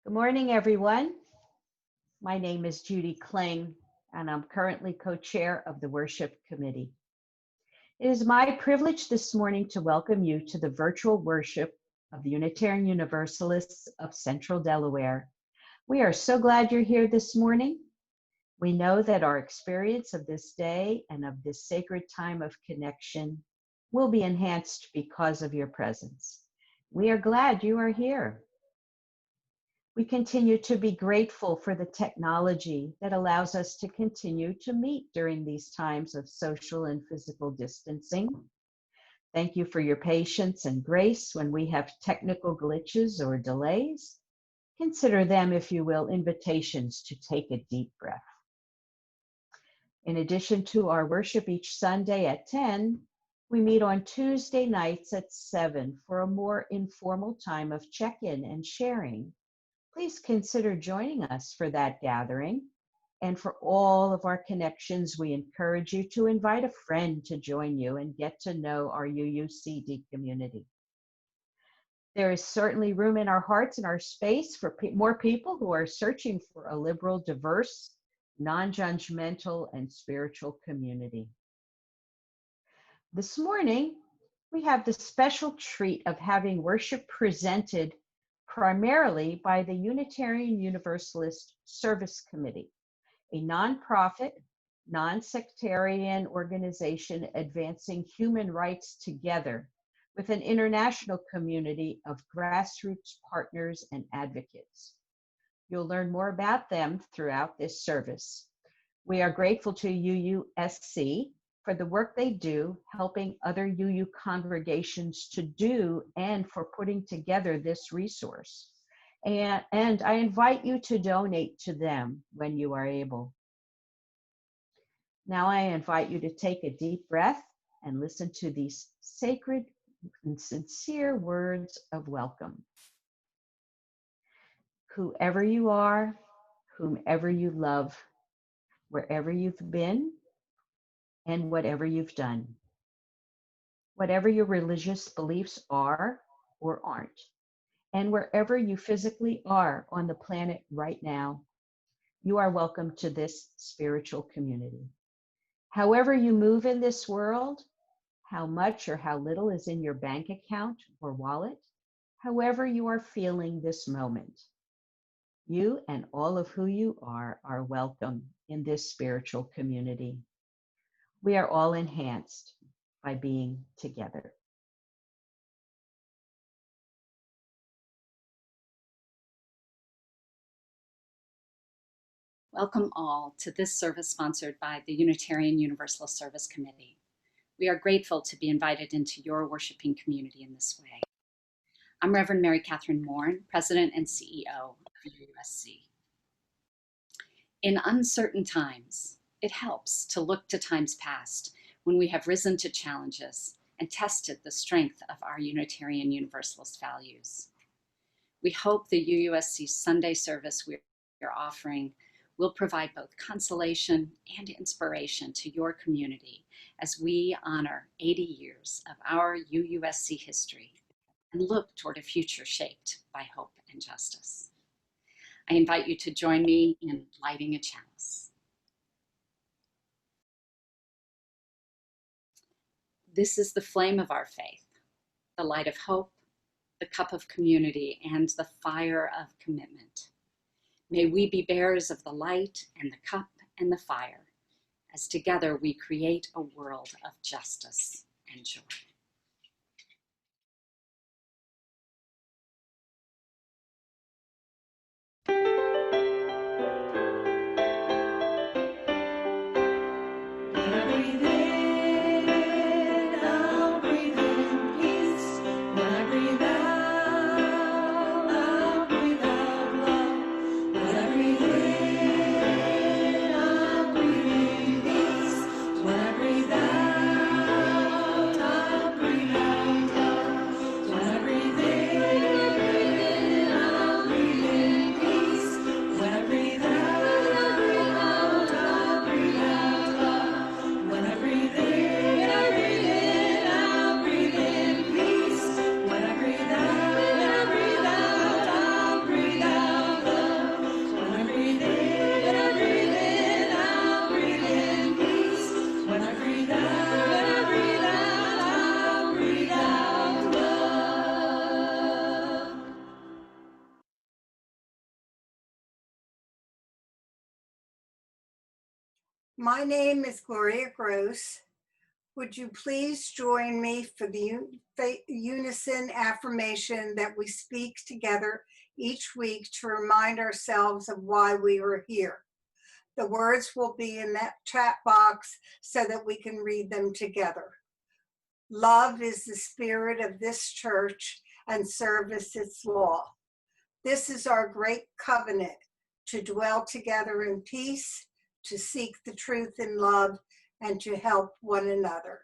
Good morning, everyone. My name is Judy Kling, and I'm currently co-chair of the Worship Committee. It is my privilege this morning to welcome you to the virtual worship of the Unitarian Universalists of Central Delaware. We are so glad you're here this morning. We know that our experience of this day and of this sacred time of connection will be enhanced because of your presence. We are glad you are here. We continue to be grateful for the technology that allows us to continue to meet during these times of social and physical distancing. Thank you for your patience and grace when we have technical glitches or delays. Consider them, if you will, invitations to take a deep breath. In addition to our worship each Sunday at 10, we meet on Tuesday nights at 7 for a more informal time of check-in and sharing. Please consider joining us for that gathering. And for all of our connections, we encourage you to invite a friend to join you and get to know our UUCD community. There is certainly room in our hearts and our space for more people who are searching for a liberal, diverse, non-judgmental, and spiritual community. This morning, we have the special treat of having worship presented primarily by the Unitarian Universalist Service Committee, a nonprofit, non-sectarian organization advancing human rights together with an international community of grassroots partners and advocates. You'll learn more about them throughout this service. We are grateful to UUSC for the work they do, helping other UU congregations to do and for putting together this resource. And I invite you to donate to them when you are able. Now I invite you to take a deep breath and listen to these sacred and sincere words of welcome. Whoever you are, whomever you love, wherever you've been, and whatever you've done. Whatever your religious beliefs are or aren't, and wherever you physically are on the planet right now, you are welcome to this spiritual community. However you move in this world, how much or how little is in your bank account or wallet, however you are feeling this moment, you and all of who you are welcome in this spiritual community. We are all enhanced by being together. Welcome all to this service sponsored by the Unitarian Universalist Service Committee. We are grateful to be invited into your worshiping community in this way. I'm Reverend Mary-Katherine Morn, President and CEO of UUSC. In uncertain times, it helps to look to times past when we have risen to challenges and tested the strength of our Unitarian Universalist values. We hope the UUSC Sunday service we are offering will provide both consolation and inspiration to your community as we honor 80 years of our UUSC history and look toward a future shaped by hope and justice. I invite you to join me in lighting a chalice. This is the flame of our faith, the light of hope, the cup of community, and the fire of commitment. May we be bearers of the light and the cup and the fire, as together we create a world of justice and joy. When I breathe out, My name is Gloria Gross. Would you please join me for the unison affirmation that we speak together each week to remind ourselves of why we are here? The words will be in that chat box so that we can read them together. Love is the spirit of this church and service its law. This is our great covenant to dwell together in peace, to seek the truth in love, and to help one another.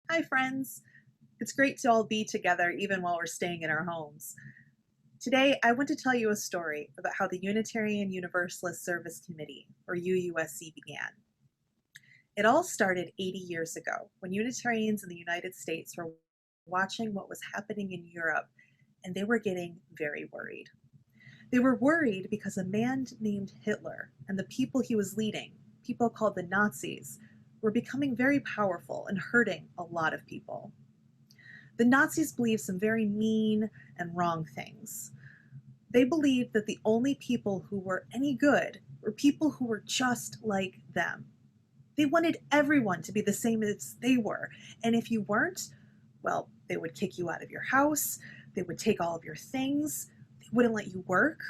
Hi, friends. It's great to all be together even while we're staying in our homes. Today, I want to tell you a story about how the Unitarian Universalist Service Committee, or UUSC, began. It all started 80 years ago when Unitarians in the United States were watching what was happening in Europe, and they were getting very worried. They were worried because a man named Hitler and the people he was leading, people called the Nazis, were becoming very powerful and hurting a lot of people. The Nazis believed some very mean and wrong things. They believed that the only people who were any good were people who were just like them. They wanted everyone to be the same as they were, and if you weren't, well, they would kick you out of your house, they would take all of your things, they wouldn't let you work.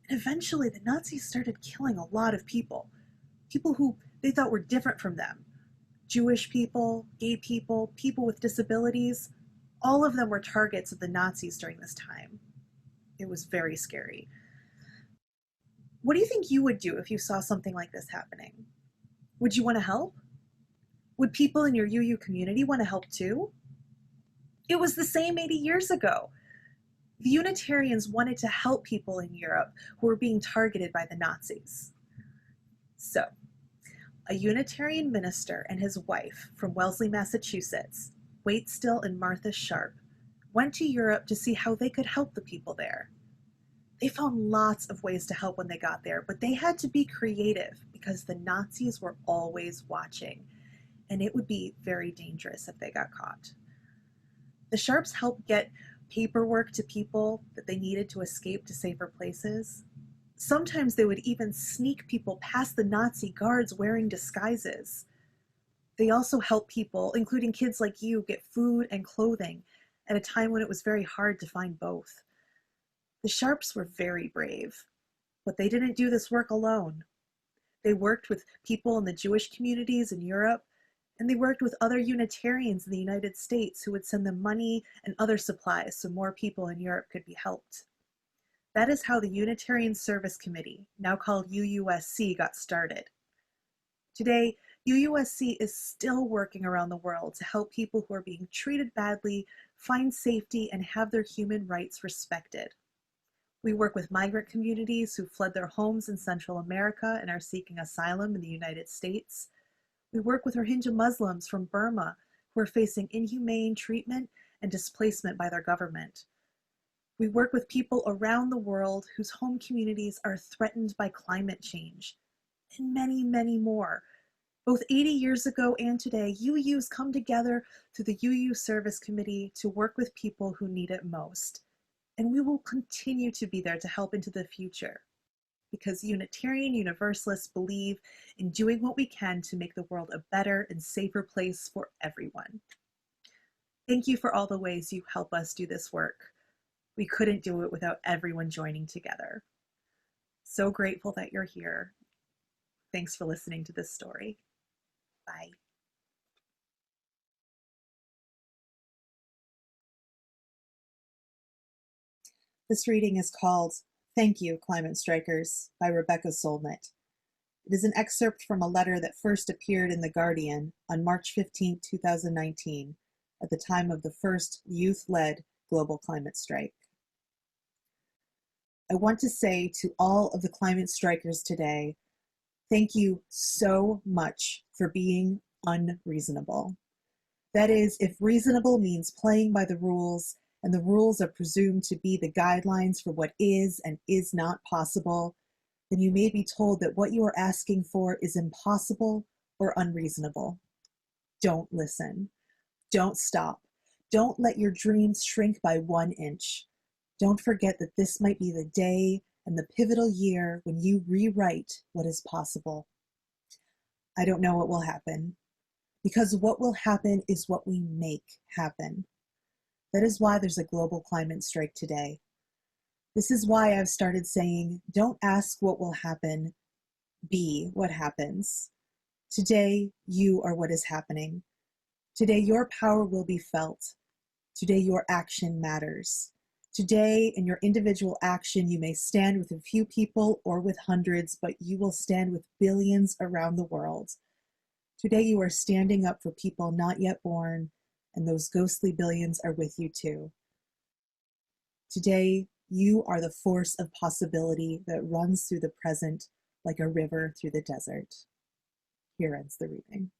And eventually the Nazis started killing a lot of people who they thought were different from them. Jewish people, gay people, people with disabilities, all of them were targets of the Nazis during this time. It was very scary. What do you think you would do if you saw something like this happening? Would you want to help? Would people in your UU community want to help too? It was the same 80 years ago. The Unitarians wanted to help people in Europe who were being targeted by the Nazis. So, a Unitarian minister and his wife from Wellesley, Massachusetts, Waitstill and Martha Sharp, went to Europe to see how they could help the people there. They found lots of ways to help when they got there, but they had to be creative because the Nazis were always watching, and it would be very dangerous if they got caught. The Sharps helped get paperwork to people that they needed to escape to safer places. Sometimes they would even sneak people past the Nazi guards wearing disguises. They also helped people, including kids like you, get food and clothing at a time when it was very hard to find both. The Sharps were very brave, but they didn't do this work alone. They worked with people in the Jewish communities in Europe, and they worked with other Unitarians in the United States who would send them money and other supplies so more people in Europe could be helped. That is how the Unitarian Service Committee, now called UUSC, got started. Today, UUSC is still working around the world to help people who are being treated badly find safety and have their human rights respected. We work with migrant communities who fled their homes in Central America and are seeking asylum in the United States. We work with Rohingya Muslims from Burma who are facing inhumane treatment and displacement by their government. We work with people around the world whose home communities are threatened by climate change, and many, many more. Both 80 years ago and today, UUs come together through the UU Service Committee to work with people who need it most. And we will continue to be there to help into the future, because Unitarian Universalists believe in doing what we can to make the world a better and safer place for everyone. Thank you for all the ways you help us do this work. We couldn't do it without everyone joining together. So grateful that you're here. Thanks for listening to this story. Bye. This reading is called Thank You, Climate Strikers by Rebecca Solnit. It is an excerpt from a letter that first appeared in The Guardian on March 15, 2019, at the time of the first youth-led global climate strike. I want to say to all of the climate strikers today, thank you so much for being unreasonable. That is, if reasonable means playing by the rules, and the rules are presumed to be the guidelines for what is and is not possible, then you may be told that what you are asking for is impossible or unreasonable. Don't listen. Don't stop. Don't let your dreams shrink by 1 inch. Don't forget that this might be the day and the pivotal year when you rewrite what is possible. I don't know what will happen, because what will happen is what we make happen. That is why there's a global climate strike today. This is why I've started saying, don't ask what will happen, be what happens. Today, you are what is happening. Today, your power will be felt. Today, your action matters. Today, in your individual action, you may stand with a few people or with hundreds, but you will stand with billions around the world. Today, you are standing up for people not yet born, and those ghostly billions are with you too. Today, you are the force of possibility that runs through the present like a river through the desert. Here ends the reading.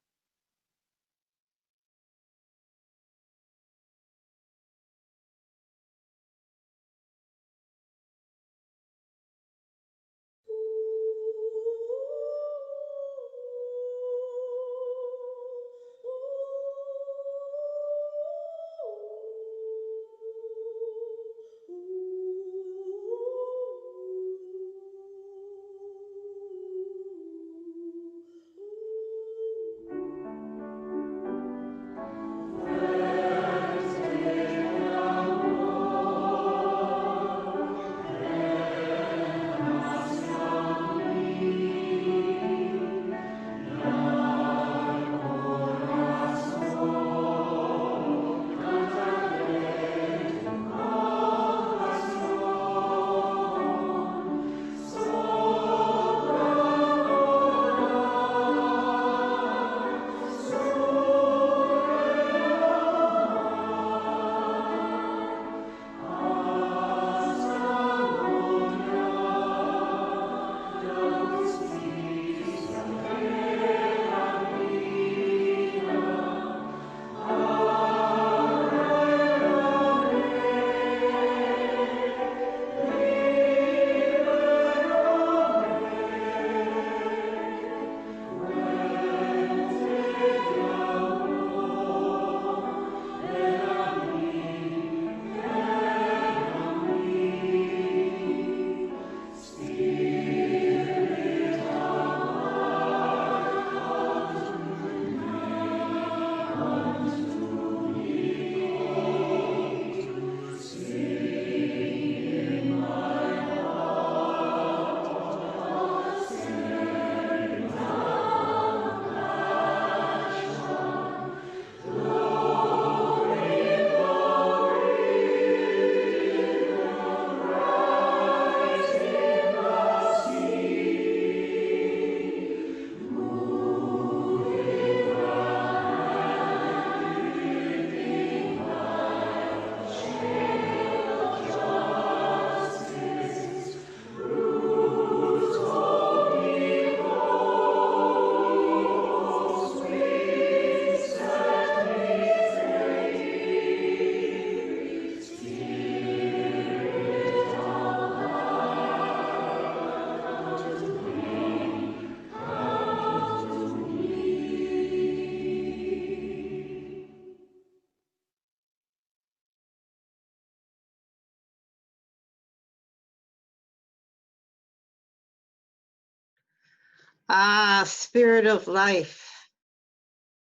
Ah, spirit of life.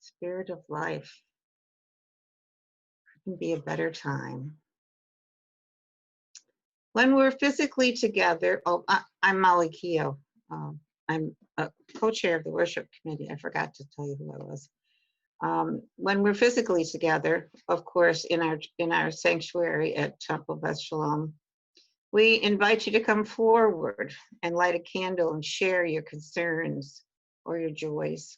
Spirit of life. Couldn't be a better time. When we're physically together, I'm Molly Keogh. I'm a co-chair of the worship committee. I forgot to tell you who I was. When we're physically together, of course, in our sanctuary at Temple Beth Shalom, we invite you to come forward and light a candle and share your concerns or your joys.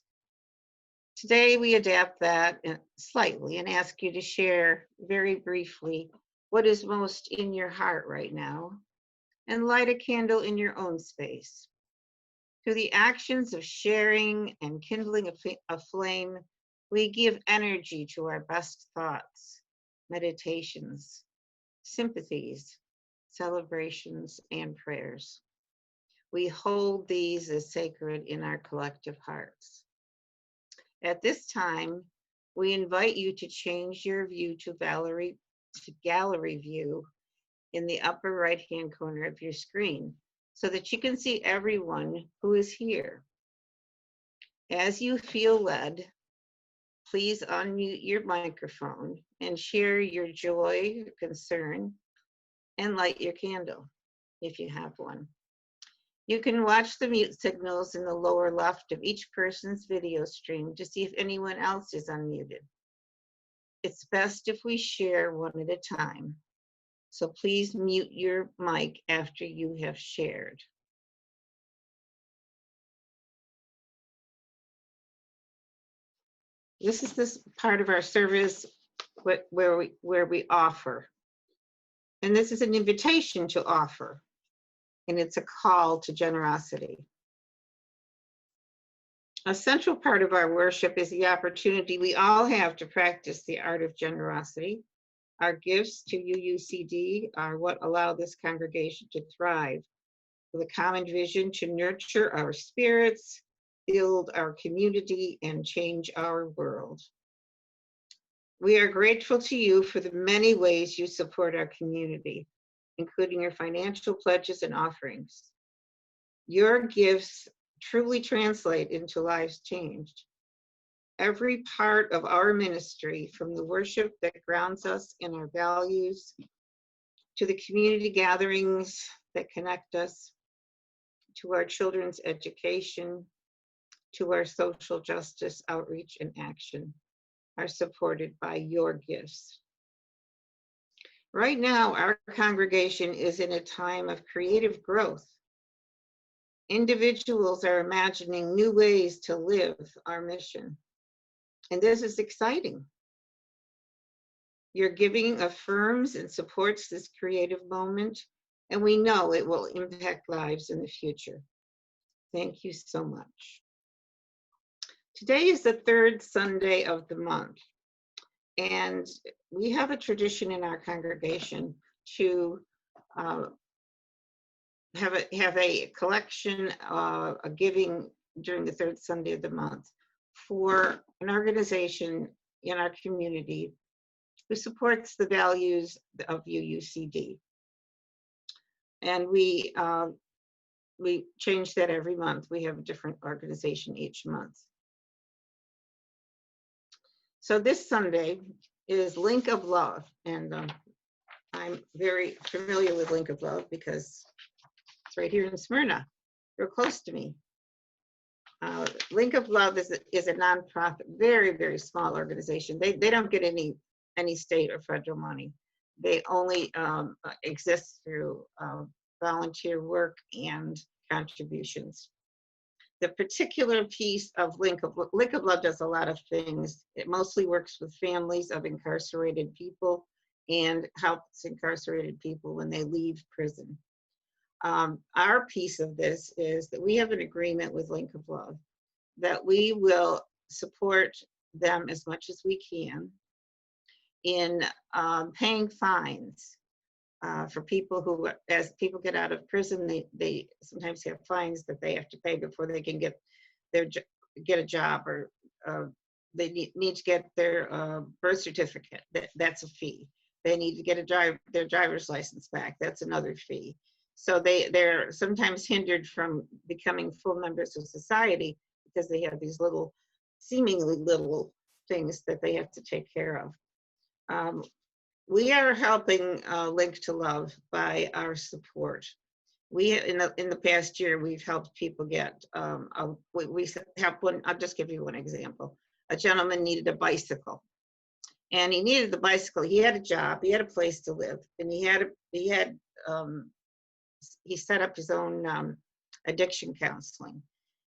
Today, we adapt that slightly and ask you to share very briefly what is most in your heart right now and light a candle in your own space. Through the actions of sharing and kindling a flame, we give energy to our best thoughts, meditations, sympathies, celebrations, and prayers. We hold these as sacred in our collective hearts. At this time, we invite you to change your view to gallery view in the upper right-hand corner of your screen so that you can see everyone who is here. As you feel led, please unmute your microphone and share your joy, concern, and light your candle if you have one. You can watch the mute signals in the lower left of each person's video stream to see if anyone else is unmuted. It's best if we share one at a time, so please mute your mic after you have shared. This is this part of our service where we offer. And this is an invitation to offer, and it's a call to generosity. A central part of our worship is the opportunity we all have to practice the art of generosity. Our gifts to UUCD are what allow this congregation to thrive, with a common vision to nurture our spirits, build our community, and change our world. We are grateful to you for the many ways you support our community, including your financial pledges and offerings. Your gifts truly translate into lives changed. Every part of our ministry, from the worship that grounds us in our values, to the community gatherings that connect us, to our children's education, to our social justice outreach and action, are supported by your gifts. Right now, our congregation is in a time of creative growth. Individuals are imagining new ways to live our mission, and this is exciting. Your giving affirms and supports this creative moment, and we know it will impact lives in the future. Thank you so much. Today is the third Sunday of the month, and we have a tradition in our congregation to have a collection, a giving during the third Sunday of the month for an organization in our community who supports the values of UUCD. And we change that every month. We have a different organization each month. So this Sunday is Link of Love, and I'm very familiar with Link of Love because it's right here in Smyrna, real close to me. Link of Love is a nonprofit, very, very small organization. They don't get any state or federal money. They only exist through volunteer work and contributions. The particular piece of Link of Love does a lot of things. It mostly works with families of incarcerated people and helps incarcerated people when they leave prison. Our piece of this is that we have an agreement with Link of Love that we will support them as much as we can in paying fines for people who, as people get out of prison, they sometimes have fines that they have to pay before they can get a job, or they need to get their birth certificate. That's a fee. They need to get their driver's license back. That's another fee. So they're sometimes hindered from becoming full members of society because they have these seemingly little things that they have to take care of. We are helping Link to Love by our support. In the past year, we've helped people get, we have one, I'll just give you one example. A gentleman needed a bicycle, and he needed the bicycle. He had a job, he had a place to live, and he set up his own addiction counseling.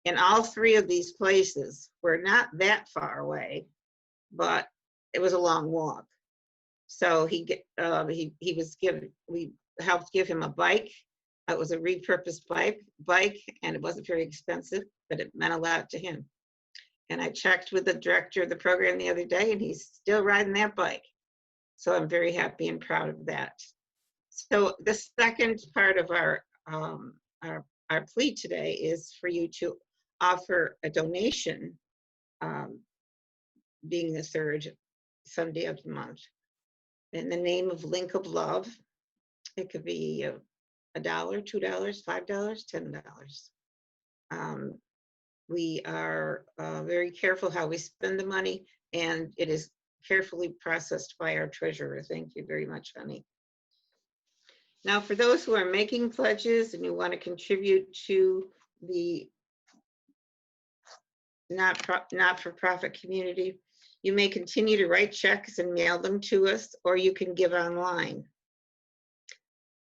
And all three of these places were not that far away, but it was a long walk. So we helped give him a bike. It was a repurposed bike, and it wasn't very expensive, but it meant a lot to him. And I checked with the director of the program the other day, and he's still riding that bike. So I'm very happy and proud of that. So the second part of our plea today is for you to offer a donation, being the third Sunday of the month, in the name of Link of Love, It could be $1, $2, $5, $10. We are very careful how we spend the money, and it is carefully processed by our treasurer. Thank you very much, honey. Now, for those who are making pledges and you want to contribute to the not-for-profit community, you may continue to write checks and mail them to us, or you can give online.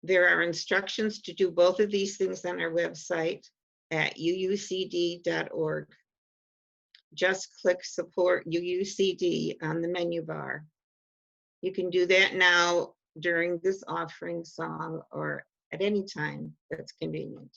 There are instructions to do both of these things on our website at uucd.org. Just click Support UUCD on the menu bar. You can do that now during this offering song or at any time that's convenient.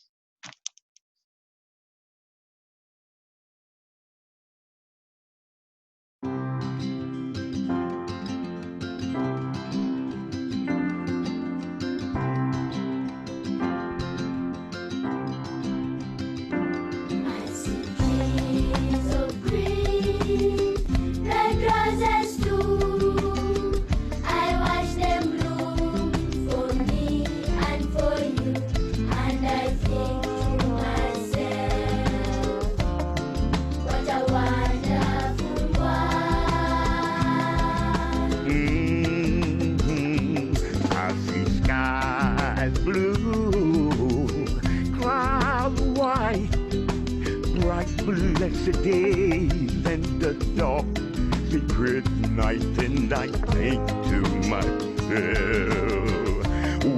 Blessed days and the dark secret night, and I think to myself,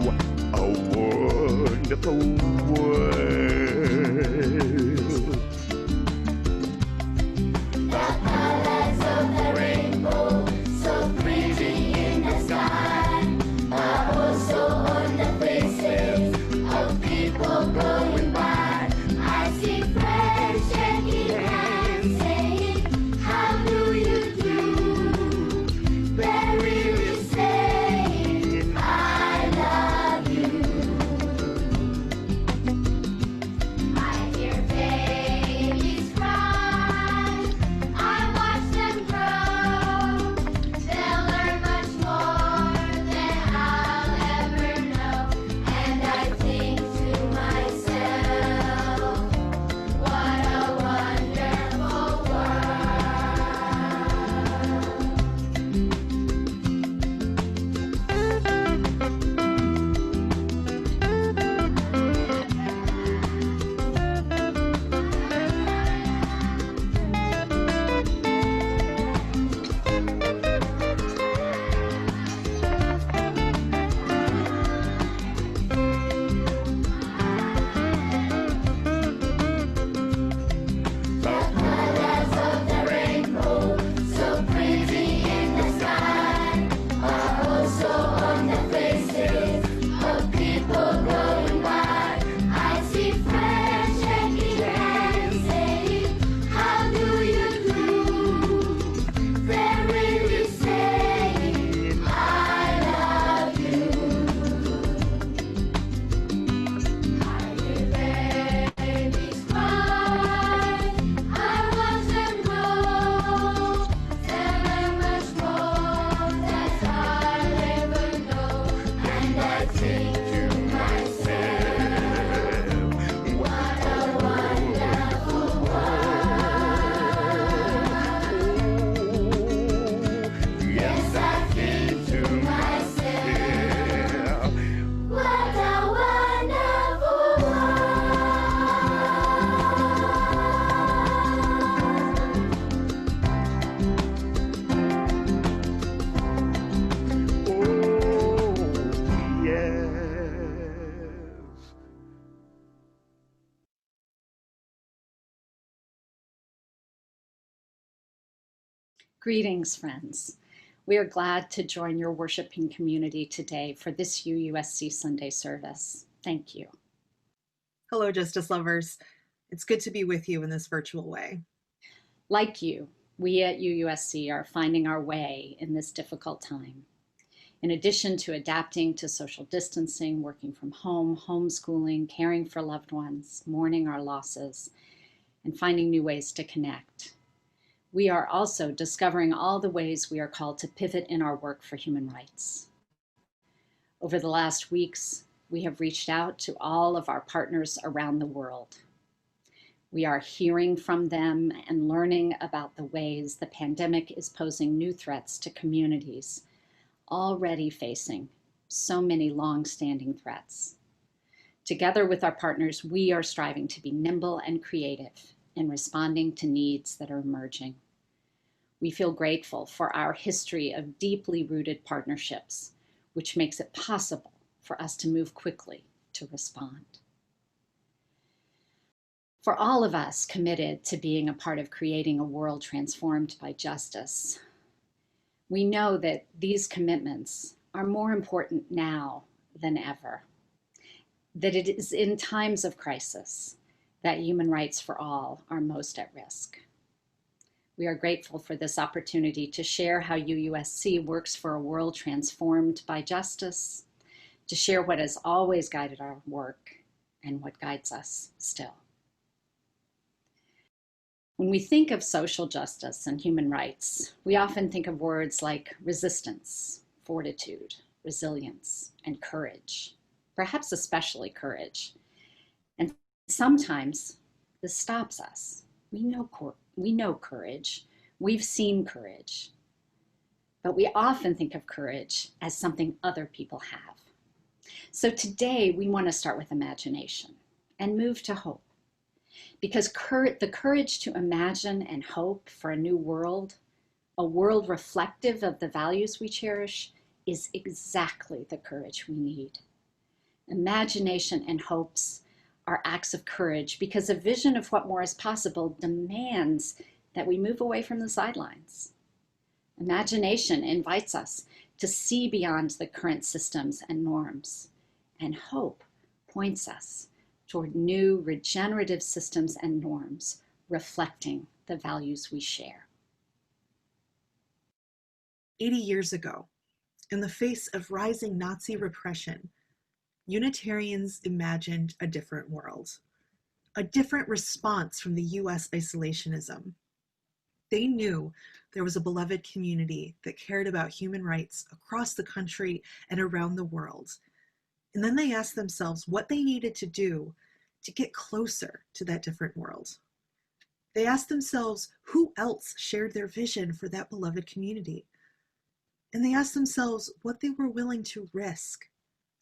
what a wonderful world. The colors of the rainbow, so pretty in the sky, are also on the faces of people going by. I see friends shaking hands, saying, how do you do? They're really saying, I love you. I hear babies cry, I watch them grow. They'll learn much more than I'll ever know. And I think to myself, what a wonderful The colors of the rainbow, so pretty in the sky, are also on the faces of people going by. I see friends shaking hands, saying, how do you do? They're really saying, I love you. I hear babies cry, I watch them grow. They'll learn much more than I'll ever know. And I think to myself, what a wonderful world. Yes, I think to myself, what a wonderful Oh, yes. Greetings, friends. We are glad to join your worshiping community today for this UUSC Sunday service. Thank you. Hello, Justice lovers. It's good to be with you in this virtual way. Like you, we at UUSC are finding our way in this difficult time. In addition to adapting to social distancing, working from home, homeschooling, caring for loved ones, mourning our losses, and finding new ways to connect, we are also discovering all the ways we are called to pivot in our work for human rights. Over the last weeks, we have reached out to all of our partners around the world. We are hearing from them and learning about the ways the pandemic is posing new threats to communities already facing so many long-standing threats. Together with our partners, we are striving to be nimble and creative in responding to needs that are emerging. We feel grateful for our history of deeply rooted partnerships, which makes it possible for us to move quickly to respond. For all of us committed to being a part of creating a world transformed by justice, we know that these commitments are more important now than ever, that it is in times of crisis that human rights for all are most at risk. We are grateful for this opportunity to share how UUSC works for a world transformed by justice, to share what has always guided our work and what guides us still. When we think of social justice and human rights, we often think of words like resistance, fortitude, resilience, and courage, perhaps especially courage. And sometimes this stops us. We know courage, we've seen courage, but we often think of courage as something other people have. So today we want to start with imagination and move to hope. Because the courage to imagine and hope for a new world, a world reflective of the values we cherish, is exactly the courage we need. Imagination and hopes are acts of courage because a vision of what more is possible demands that we move away from the sidelines. Imagination invites us to see beyond the current systems and norms, and hope points us toward new regenerative systems and norms reflecting the values we share. 80 years ago, in the face of rising Nazi repression, Unitarians imagined a different world, a different response from the US isolationism. They knew there was a beloved community that cared about human rights across the country and around the world. And then they asked themselves what they needed to do to get closer to that different world. They asked themselves who else shared their vision for that beloved community. And they asked themselves what they were willing to risk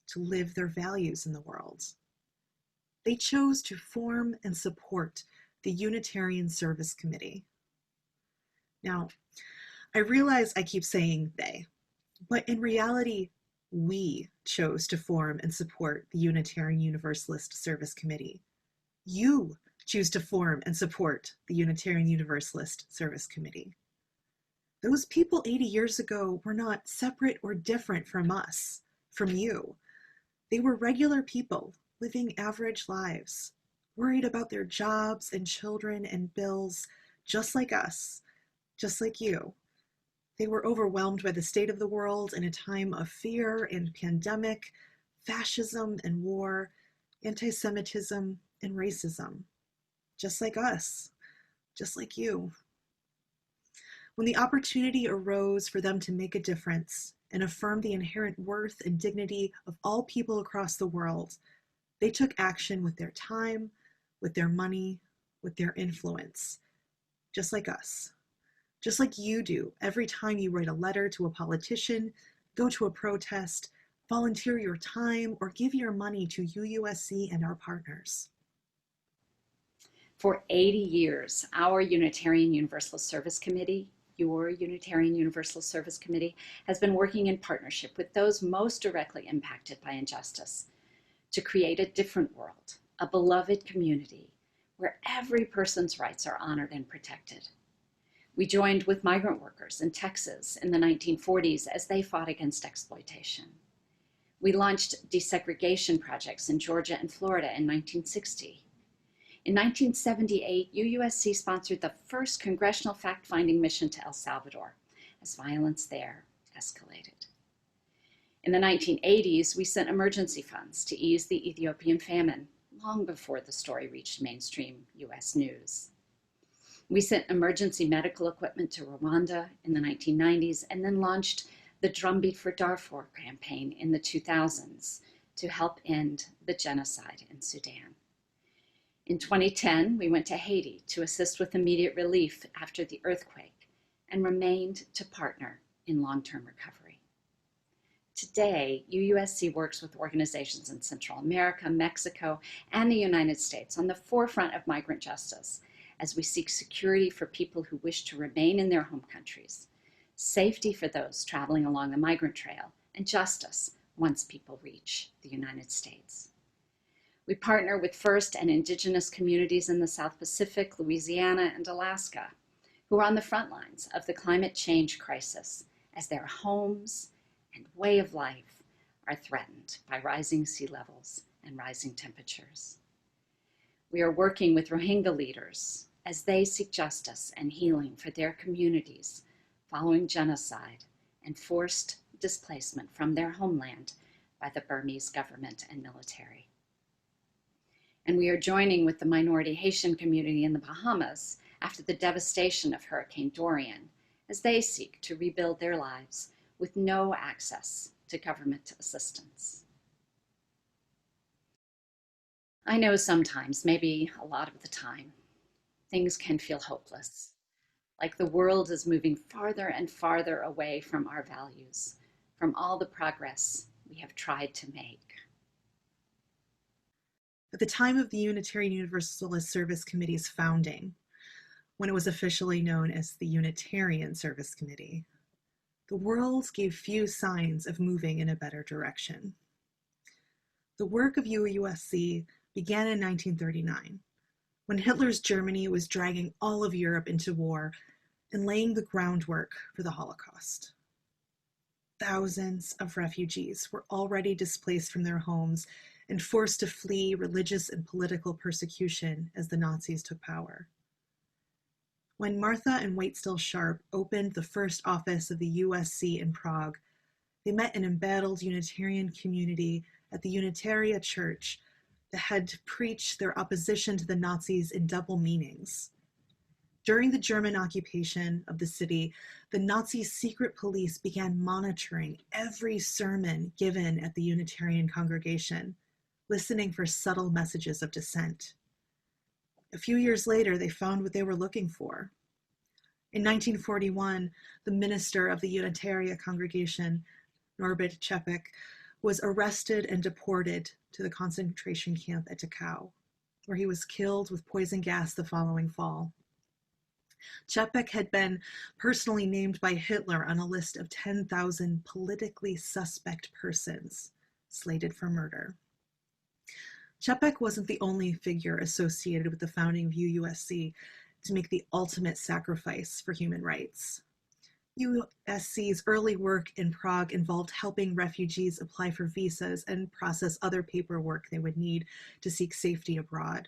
to live their values in the world. They chose to form and support the Unitarian Service Committee. Now, I realize I keep saying they, but in reality, we chose to form and support the Unitarian Universalist Service Committee. You choose to form and support the Unitarian Universalist Service Committee. Those people 80 years ago were not separate or different from us, from you. They were regular people living average lives, worried about their jobs and children and bills, just like us, just like you. They were overwhelmed by the state of the world in a time of fear and pandemic, fascism and war, anti-Semitism and racism, just like us, just like you. When the opportunity arose for them to make a difference and affirm the inherent worth and dignity of all people across the world, they took action with their time, with their money, with their influence, just like us. Just like you do every time you write a letter to a politician, go to a protest, volunteer your time, or give your money to UUSC and our partners. For 80 years, our Unitarian Universalist Service Committee, your Unitarian Universalist Service Committee, has been working in partnership with those most directly impacted by injustice to create a different world, a beloved community where every person's rights are honored and protected. We joined with migrant workers in Texas in the 1940s as they fought against exploitation. We launched desegregation projects in Georgia and Florida in 1960. In 1978, UUSC sponsored the first congressional fact-finding mission to El Salvador as violence there escalated. In the 1980s, we sent emergency funds to ease the Ethiopian famine long before the story reached mainstream US news. We sent emergency medical equipment to Rwanda in the 1990s and then launched the Drumbeat for Darfur campaign in the 2000s to help end the genocide in Sudan. In 2010, we went to Haiti to assist with immediate relief after the earthquake and remained to partner in long-term recovery. Today, UUSC works with organizations in Central America, Mexico, and the United States on the forefront of migrant justice as we seek security for people who wish to remain in their home countries, safety for those traveling along the migrant trail, and justice once people reach the United States. We partner with First and Indigenous communities in the South Pacific, Louisiana, and Alaska, who are on the front lines of the climate change crisis as their homes and way of life are threatened by rising sea levels and rising temperatures. We are working with Rohingya leaders as they seek justice and healing for their communities following genocide and forced displacement from their homeland by the Burmese government and military. And we are joining with the minority Haitian community in the Bahamas after the devastation of Hurricane Dorian as they seek to rebuild their lives with no access to government assistance. I know sometimes, maybe a lot of the time, things can feel hopeless, like the world is moving farther and farther away from our values, from all the progress we have tried to make. At the time of the Unitarian Universalist Service Committee's founding, when it was officially known as the Unitarian Service Committee, the world gave few signs of moving in a better direction. The work of UUSC began in 1939, when Hitler's Germany was dragging all of Europe into war and laying the groundwork for the Holocaust. Thousands of refugees were already displaced from their homes and forced to flee religious and political persecution as the Nazis took power. When Martha and Waitstill Sharp opened the first office of the USC in Prague, they met an embattled Unitarian community at the Unitaria Church that had to preach their opposition to the Nazis in double meanings. During the German occupation of the city, the Nazi secret police began monitoring every sermon given at the Unitarian congregation, listening for subtle messages of dissent. A few years later, they found what they were looking for. In 1941, the minister of the Unitaria congregation, Norbert Čepek, was arrested and deported to the concentration camp at Dachau, where he was killed with poison gas the following fall. Čepek had been personally named by Hitler on a list of 10,000 politically suspect persons slated for murder. Čepek wasn't the only figure associated with the founding of UUSC to make the ultimate sacrifice for human rights. UUSC's early work in Prague involved helping refugees apply for visas and process other paperwork they would need to seek safety abroad.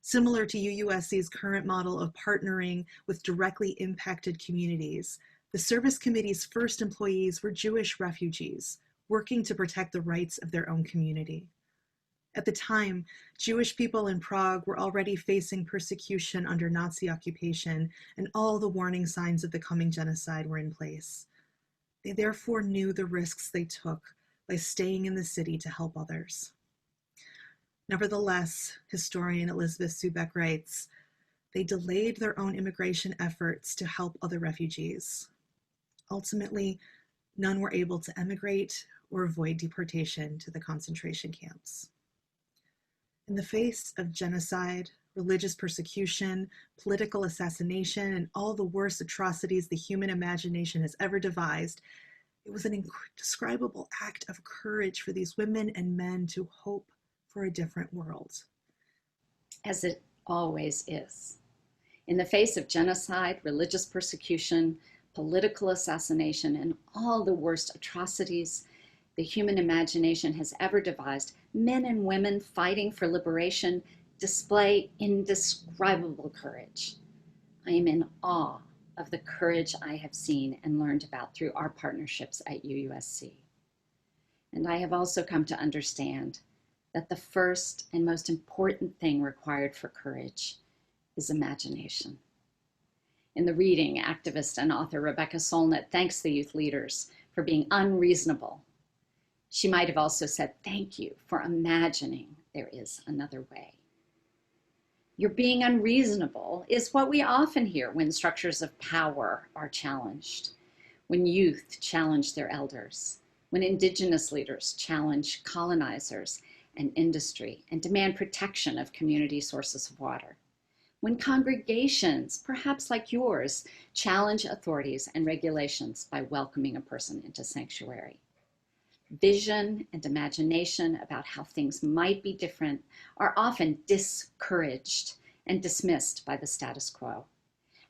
Similar to UUSC's current model of partnering with directly impacted communities, the Service Committee's first employees were Jewish refugees working to protect the rights of their own community. At the time, Jewish people in Prague were already facing persecution under Nazi occupation, and all the warning signs of the coming genocide were in place. They therefore knew the risks they took by staying in the city to help others. Nevertheless, historian Elizabeth Subeck writes, they delayed their own immigration efforts to help other refugees. Ultimately, none were able to emigrate or avoid deportation to the concentration camps. In the face of genocide, religious persecution, political assassination, and all the worst atrocities the human imagination has ever devised, it was an indescribable act of courage for these women and men to hope for a different world. As it always is. In the face of genocide, religious persecution, political assassination, and all the worst atrocities the human imagination has ever devised, men and women fighting for liberation display indescribable courage. I am in awe of the courage I have seen and learned about through our partnerships at UUSC. And I have also come to understand that the first and most important thing required for courage is imagination. In the reading, activist and author Rebecca Solnit thanks the youth leaders for being unreasonable. She might have also said, thank you for imagining there is another way. You're being unreasonable is what we often hear when structures of power are challenged, when youth challenge their elders, when indigenous leaders challenge colonizers and industry and demand protection of community sources of water, when congregations, perhaps like yours, challenge authorities and regulations by welcoming a person into sanctuary. Vision and imagination about how things might be different are often discouraged and dismissed by the status quo.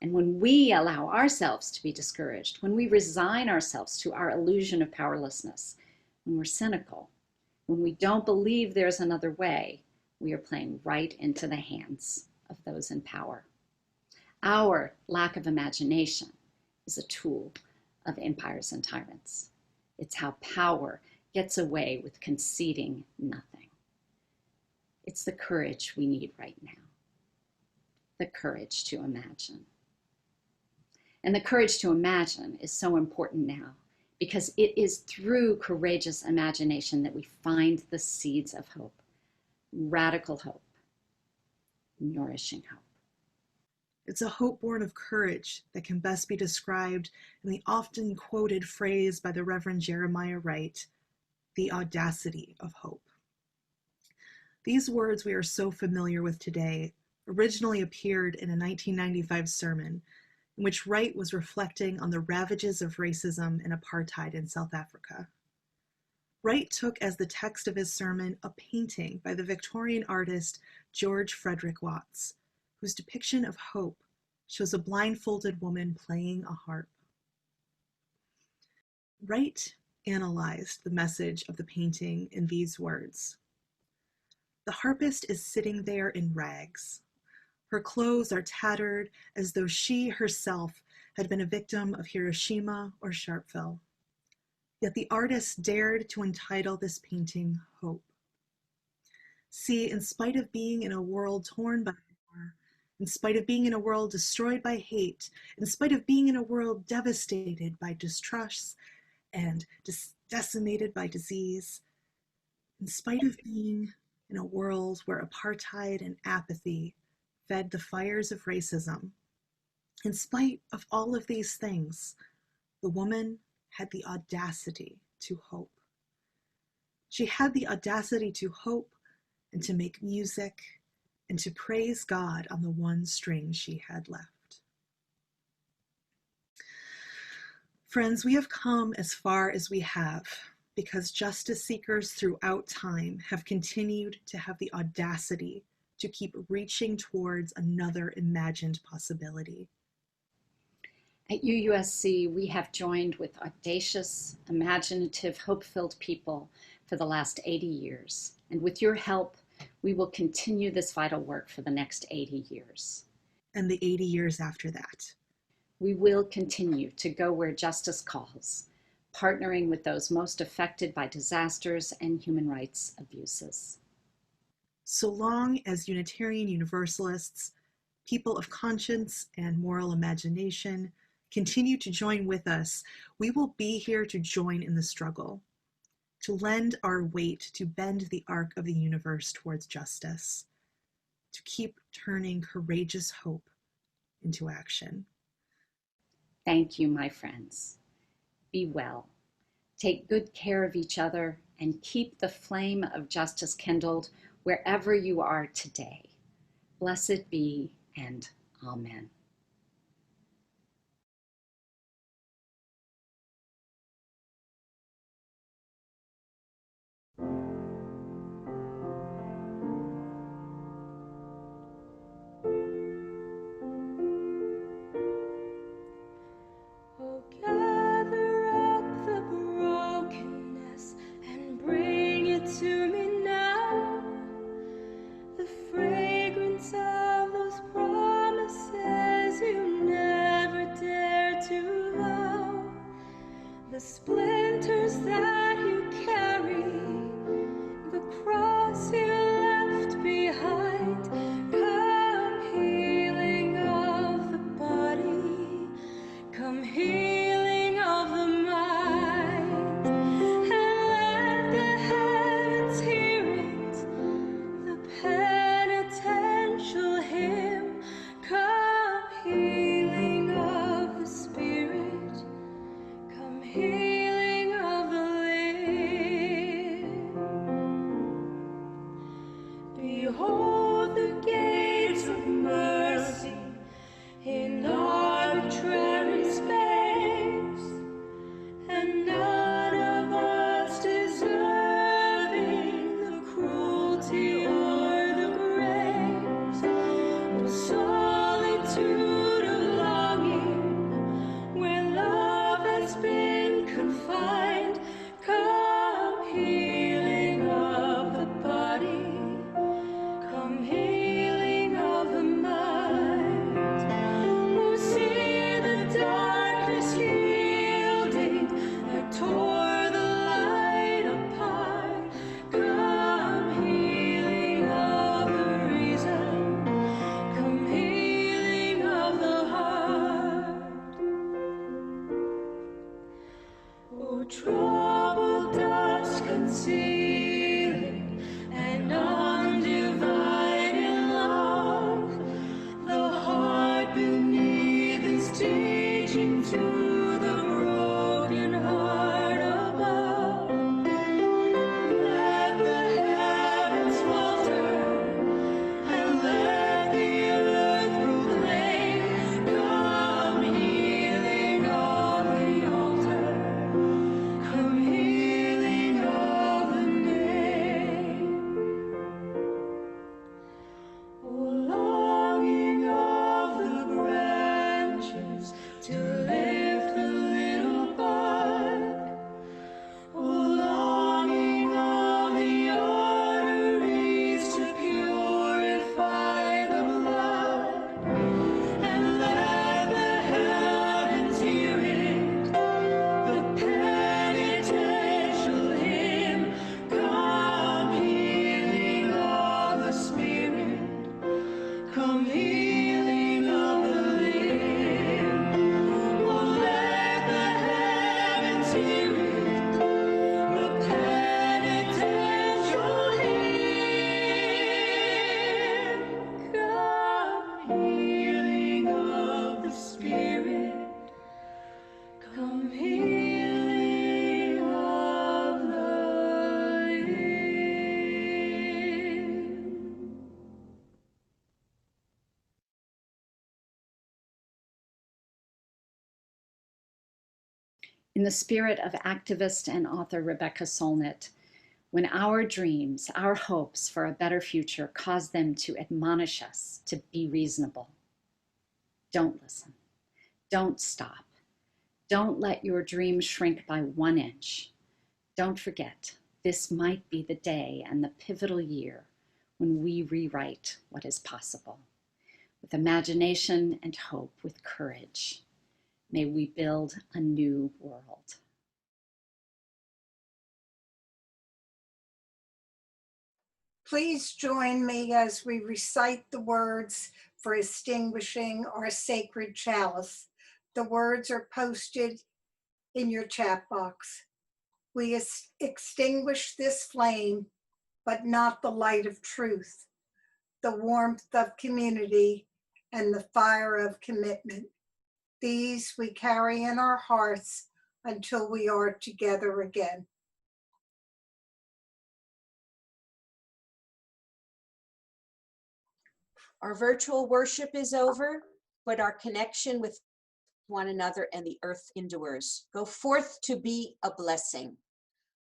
And when we allow ourselves to be discouraged, when we resign ourselves to our illusion of powerlessness, when we're cynical, when we don't believe there's another way, we are playing right into the hands of those in power. Our lack of imagination is a tool of empires and tyrants. It's how power gets away with conceding nothing. It's the courage we need right now. The courage to imagine. And the courage to imagine is so important now because it is through courageous imagination that we find the seeds of hope, radical hope, nourishing hope. It's a hope born of courage that can best be described in the often quoted phrase by the Reverend Jeremiah Wright, the audacity of hope. These words we are so familiar with today originally appeared in a 1995 sermon in which Wright was reflecting on the ravages of racism and apartheid in South Africa. Wright took as the text of his sermon a painting by the Victorian artist George Frederick Watts, whose depiction of hope shows a blindfolded woman playing a harp. Wright analyzed the message of the painting in these words. The harpist is sitting there in rags. Her clothes are tattered as though she herself had been a victim of Hiroshima or Sharpeville. Yet the artist dared to entitle this painting Hope. See, in spite of being in a world torn by war, in spite of being in a world destroyed by hate, in spite of being in a world devastated by distrust and decimated by disease, in spite of being in a world where apartheid and apathy fed the fires of racism, in spite of all of these things, the woman had the audacity to hope. She had the audacity to hope and to make music and to praise God on the one string she had left. Friends, we have come as far as we have because justice seekers throughout time have continued to have the audacity to keep reaching towards another imagined possibility. At UUSC, we have joined with audacious, imaginative, hope-filled people for the last 80 years. And with your help, we will continue this vital work for the next 80 years. And the 80 years after that. We will continue to go where justice calls, partnering with those most affected by disasters and human rights abuses. So long as Unitarian Universalists, people of conscience and moral imagination, continue to join with us, we will be here to join in the struggle, to lend our weight to bend the arc of the universe towards justice, to keep turning courageous hope into action. Thank you, my friends. Be well. Take good care of each other and keep the flame of justice kindled wherever you are today. Blessed be and amen. Oh, gather up the brokenness and bring it to me now. The fragrance of those promises you never dared to vow. The splinters that you carry, the cross you left behind. Come healing of the body, come healing of the mind. healing of the limb. Behold the gates of mercy in arbitrary space, and none of us deserving the cruelty or the grace. The solitude of longing where love has been confined. Come healing of the body, come healing of the mind. Who see the darkness yielding that tore the light apart. Come healing of the reason, come healing of the heart. Oh, troubled dust concealing and undivided love, the heart beneath is teaching to the broken heart above. Let the heavens falter and let the earth proclaim. Come healing of the altar, come healing of the name. Oh, longing of the branches to lift the little bud. Oh, longing of the arteries to purify the blood. And let the heavens hear it, the penitential hymn. Come healing of the spirit, come healing of the limb. Oh, let the heavens hear it, the penitential hymn. Come healing of the spirit, come healing of the limb. In the spirit of activist and author Rebecca Solnit, when our dreams, our hopes for a better future cause them to admonish us to be reasonable, don't listen. Don't stop. Don't let your dream shrink by 1 inch. Don't forget, this might be the day and the pivotal year when we rewrite what is possible. With imagination and hope, with courage, may we build a new world. Please join me as we recite the words for extinguishing our sacred chalice. The words are posted in your chat box. We extinguish this flame, but not the light of truth, the warmth of community, and the fire of commitment. These we carry in our hearts until we are together again. Our virtual worship is over, but our connection with one another and the earth endures. Go forth to be a blessing.